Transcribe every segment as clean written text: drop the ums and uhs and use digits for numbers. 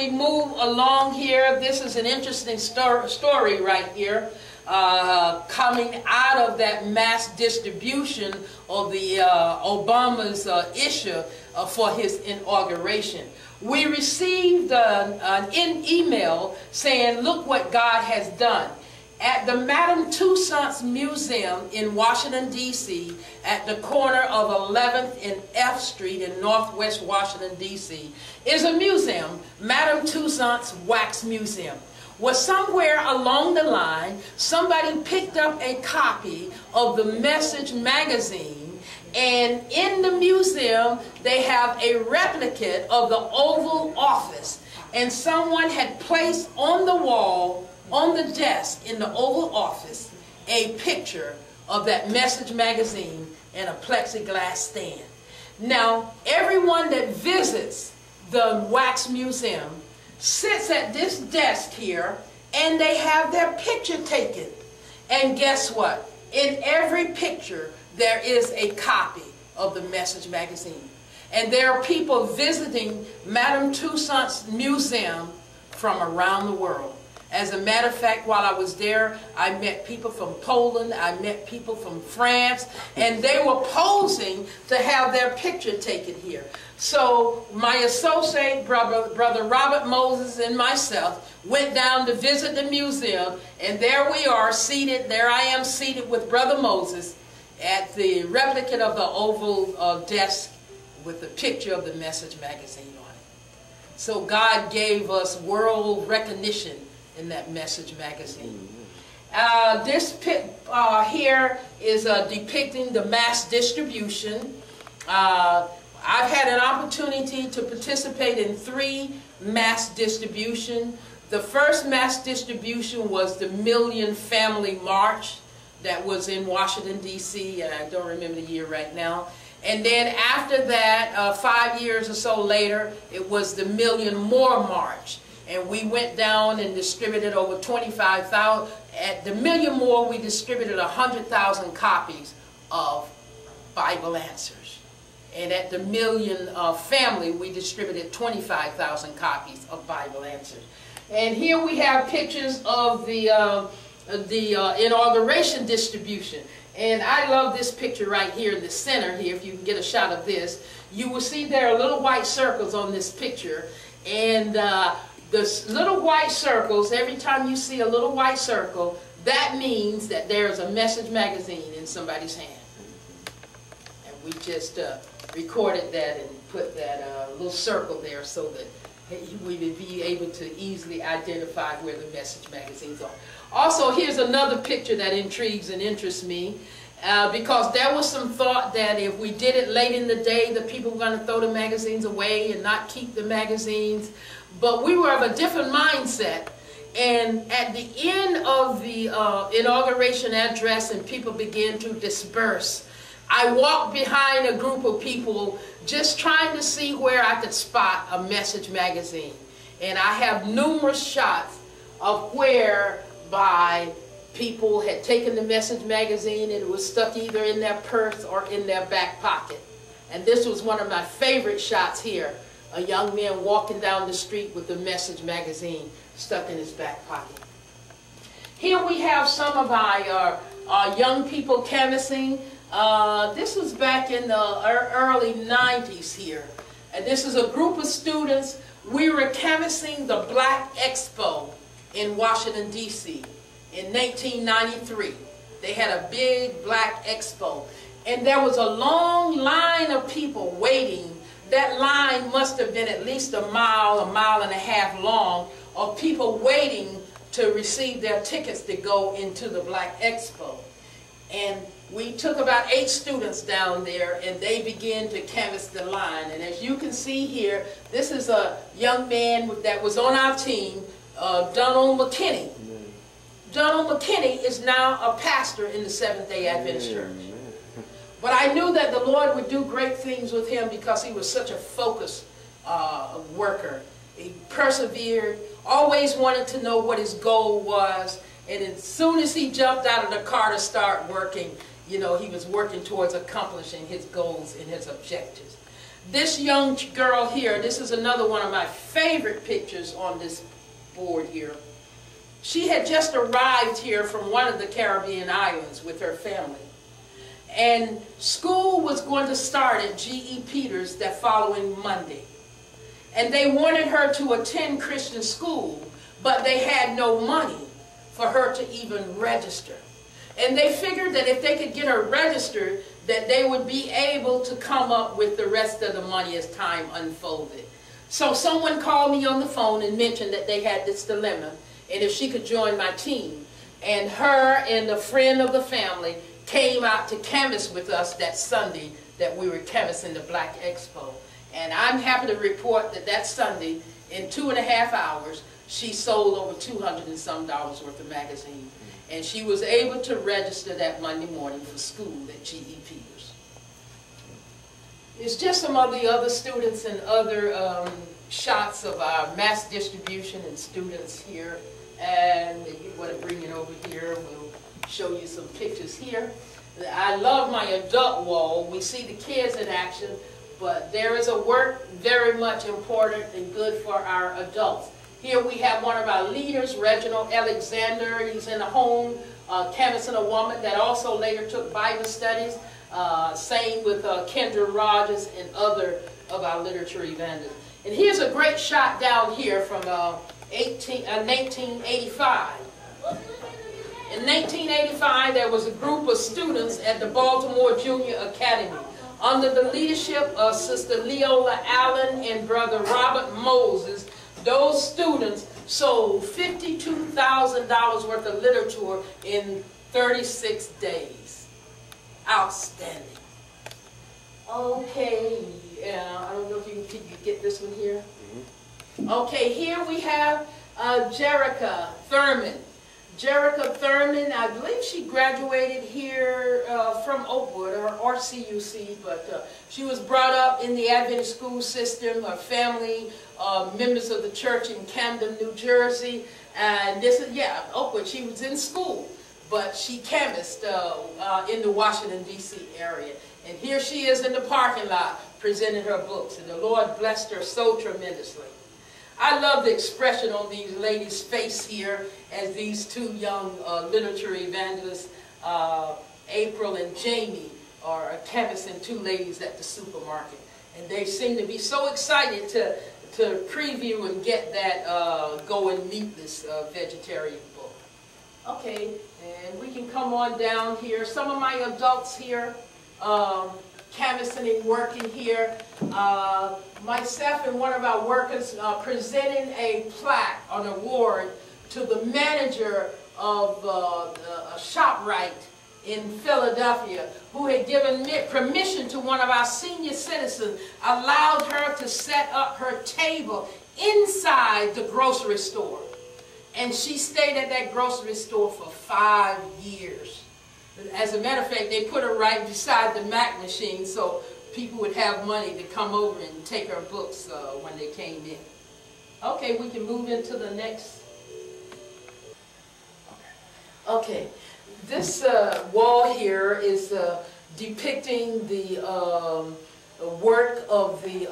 we move along here, this is an interesting story right here, coming out of that mass distribution of the Obama's issue for his inauguration. We received an email saying, look what God has done. At the Madame Tussauds Museum in Washington, D.C., at the corner of 11th and F Street in Northwest Washington, D.C., is a museum, Madame Tussauds Wax Museum. Well, somewhere along the line, somebody picked up a copy of the Message magazine, and in the museum, they have a replica of the Oval Office, and someone had placed on the wall, on the desk in the Oval Office, a picture of that Message magazine and a plexiglass stand. Now, everyone that visits the Wax Museum sits at this desk here and they have their picture taken. And guess what? In every picture, there is a copy of the Message magazine. And there are people visiting Madame Tussauds Museum from around the world. As a matter of fact, while I was there, I met people from Poland, I met people from France, and they were posing to have their picture taken here. So my associate, Brother Robert Moses, and myself went down to visit the museum, and there we are seated, there I am seated with Brother Moses at the replica of the Oval desk with the picture of the Message magazine on it. So God gave us world recognition in that Message magazine. This here is depicting the mass distribution. I've had an opportunity to participate in 3 mass distribution. The first mass distribution was the Million Family March that was in Washington, D.C., and I don't remember the year right now. And then after that, 5 years or so later, it was the Million More March. And we went down and distributed over 25,000. At the Million More, we distributed 100,000 copies of Bible Answers. And at the Million Family, we distributed 25,000 copies of Bible Answers. And here we have pictures of the inauguration distribution. And I love this picture right here in the center here. If you can get a shot of this, you will see there are little white circles on this picture. And the little white circles, every time you see a little white circle, that means that there's a Message magazine in somebody's hand. And we just recorded that and put that little circle there so that we would be able to easily identify where the Message magazines are. Also, here's another picture that intrigues and interests me, because there was some thought that if we did it late in the day, the people were going to throw the magazines away and not keep the magazines. But we were of a different mindset, and at the end of the inauguration address and people began to disperse, I walked behind a group of people just trying to see where I could spot a Message magazine. And I have numerous shots of whereby people had taken the Message magazine and it was stuck either in their purse or in their back pocket. And this was one of my favorite shots here. A young man walking down the street with the Message magazine stuck in his back pocket. Here we have some of our young people canvassing. This was back in the early 90s here. And this is a group of students. We were canvassing the Black Expo in Washington, D.C. in 1993. They had a big Black Expo. And there was a long line of people waiting. That line must have been at least a mile and a half long, of people waiting to receive their tickets to go into the Black Expo. And we took about 8 students down there, and they began to canvass the line. And as you can see here, this is a young man that was on our team, Donald McKinney. Donald McKinney is now a pastor in the Seventh-day Adventist Church. But I knew that the Lord would do great things with him because he was such a focused worker. He persevered, always wanted to know what his goal was, and as soon as he jumped out of the car to start working, you know, he was working towards accomplishing his goals and his objectives. This young girl here, this is another one of my favorite pictures on this board here. She had just arrived here from one of the Caribbean islands with her family. And school was going to start at G.E. Peters that following Monday. And they wanted her to attend Christian school, but they had no money for her to even register. And they figured that if they could get her registered, that they would be able to come up with the rest of the money as time unfolded. So someone called me on the phone and mentioned that they had this dilemma, and if she could join my team. And her and a friend of the family came out to canvass with us that Sunday that we were canvassing the Black Expo. And I'm happy to report that that Sunday, in 2.5 hours, she sold over $200 and some worth of magazine. And she was able to register that Monday morning for school at G.E. Peters. It's just some of the other students and other shots of our mass distribution and students here. And if you want to bring it over here, we'll show you some pictures here. I love my adult wall. We see the kids in action, but there is a work very much important and good for our adults. Here we have one of our leaders, Reginald Alexander. He's in a home canvassing a woman that also later took Bible studies. Same with Kendra Rogers and other of our literature evangelists. And here's a great shot down here from 1985. In 1985, there was a group of students at the Baltimore Junior Academy under the leadership of Sister Leola Allen and Brother Robert Moses. Those students sold $52,000 worth of literature in 36 days. Outstanding. Okay, I don't know if you can get this one here. Okay, here we have Jerica Thurman. Jerica Thurman, I believe she graduated here from Oakwood or RCUC, but she was brought up in the Adventist school system. Her family, members of the church in Camden, New Jersey. And this is, yeah, Oakwood. She was in school, but she canvassed in the Washington, D.C. area. And here she is in the parking lot presenting her books. And the Lord blessed her so tremendously. I love the expression on these ladies' face here as these two young literature evangelists, April and Jamie, are canvassing two ladies at the supermarket. And they seem to be so excited to preview and get that Go and Meet This vegetarian book. Okay, and we can come on down here. Some of my adults here, canvassing and working here. Myself and one of our workers presenting a plaque, an award, to the manager of a ShopRite in Philadelphia, who had given permission to one of our senior citizens, allowed her to set up her table inside the grocery store. And she stayed at that grocery store for 5 years. As a matter of fact, they put her right beside the Mac machine so people would have money to come over and take her books when they came in. Okay, we can move into the next. Okay, this wall here is depicting the work of the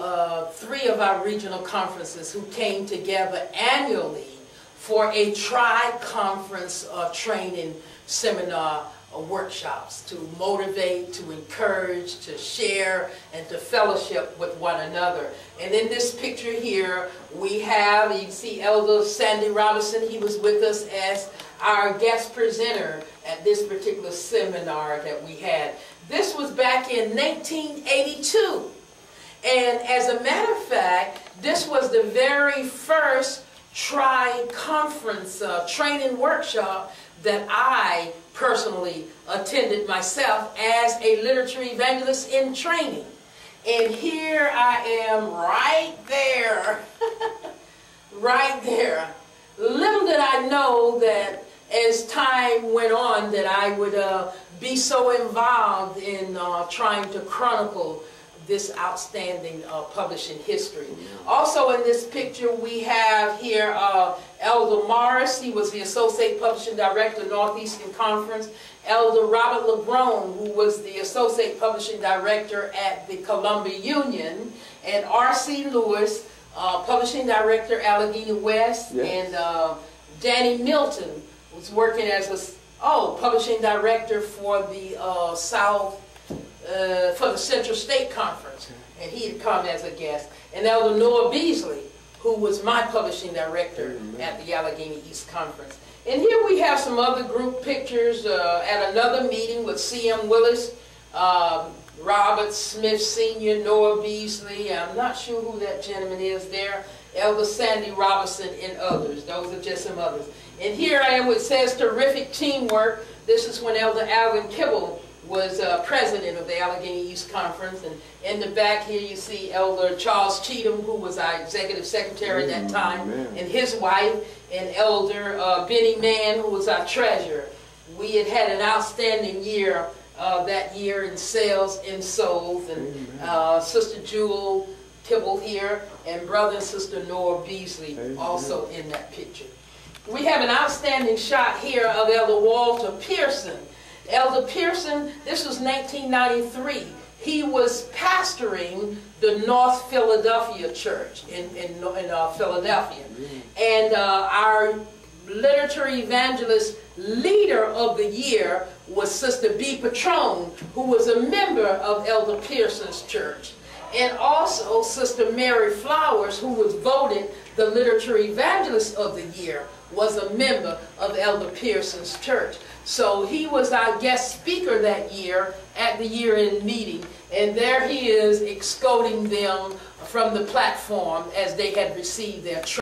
3 of our regional conferences who came together annually for a tri-conference training seminar workshops to motivate, to encourage, to share, and to fellowship with one another. And in this picture here, we have, you see Elder Sandy Robinson. He was with us as our guest presenter at this particular seminar that we had. This was back in 1982. And as a matter of fact, this was the very first tri-conference training workshop that I personally attended myself as a literature evangelist in training. And here I am right there, right there. Little did I know that as time went on that I would be so involved in trying to chronicle this outstanding publishing history. Also in this picture we have here Elder Morris. He was the Associate Publishing Director, Northeastern Conference. Elder Robert LeBron, who was the Associate Publishing Director at the Columbia Union. And R.C. Lewis, Publishing Director, Allegheny West. Yes. And Danny Milton was working as a Publishing Director for the for the Central State Conference, and he had come as a guest. And Elder Noah Beasley, who was my Publishing Director at the Allegheny East Conference. And here we have some other group pictures at another meeting with C.M. Willis, Robert Smith Sr., Noah Beasley. I'm not sure who that gentleman is there. Elder Sandy Robertson and others. Those are just some others. And here I am, it says terrific teamwork. This is when Elder Alvin Kibble was president of the Allegheny East Conference. And in the back here you see Elder Charles Cheatham, who was our executive secretary at that time, and his wife, and Elder Benny Mann, who was our treasurer. We had an outstanding year that year in sales and souls. And Sister Jewel Kibble here, and brother and sister Noah Beasley also in that picture. We have an outstanding shot here of Elder Walter Pearson. Elder Pearson, this was 1993. He was pastoring the North Philadelphia Church in Philadelphia. And our literature evangelist leader of the year was Sister B. Patron, who was a member of Elder Pearson's church. And also Sister Mary Flowers, who was voted the literature evangelist of the year, was a member of Elder Pearson's church. So he was our guest speaker that year at the year-end meeting, and there he is extolling them from the platform as they had received their training.